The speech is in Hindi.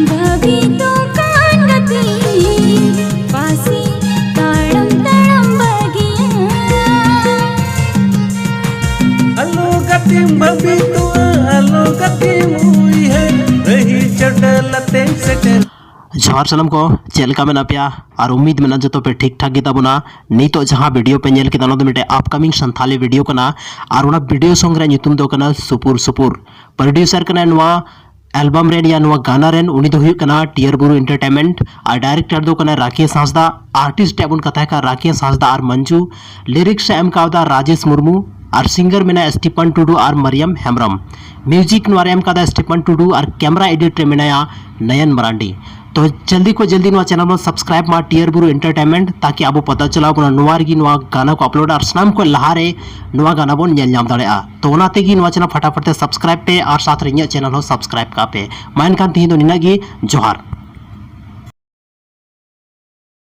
भाभी तो कान गती पासी ताड़म ताड़म बगिया आलो गति भाभी तो आलो गति मुई है रही चटल तें सेटल जोहार सलाम को चेलका में पे और उम्मीद में जो पे ठीक ठाक गेताबना नितो जहां वीडियो पे नेल केदा मिटे अपकमिंग संथाली वीडियो कना और उना वीडियो सॉन्ग रे नितुम दो कना सुपुर सुपुर प्रोड्यूसर कना नुआ एल्बम रेन या नुआ गाना रेन उनी दो हुई कना टियर बुरु एंटरटेनमेंट और डायरेक्टर दो कना राकेश हांसदा आर्टिस्ट एबन कथा का राकेश हांसदा और मंजू लिरिक्स एम कावदा राजेश मुर्मू और सिंगर मेना स्टीफन टुडू और मरियम हेम्ब्रम म्यूजिक नुआ एम कादा स्टीफन टुडू और कैमरा एडिट रे मेनाया नयन मरांडी। तो जल्दी को जल्दी नुआ चैनल में सब्सक्राइब मा टियर बुरु एंटरटेनमेंट ताकि अब पता चला बना नुआ गी नुआ गाना को अपलोड और सामान को लहारे नुआ गाना बन नेल नाम दाड़ेआ तो ओनाते गी नुआ चैनल फटाफट सब्सक्राइब पे और साथ रे चैनल हो सब्सक्राइब का पे माइन कान तिहि दो निना गी जोहार।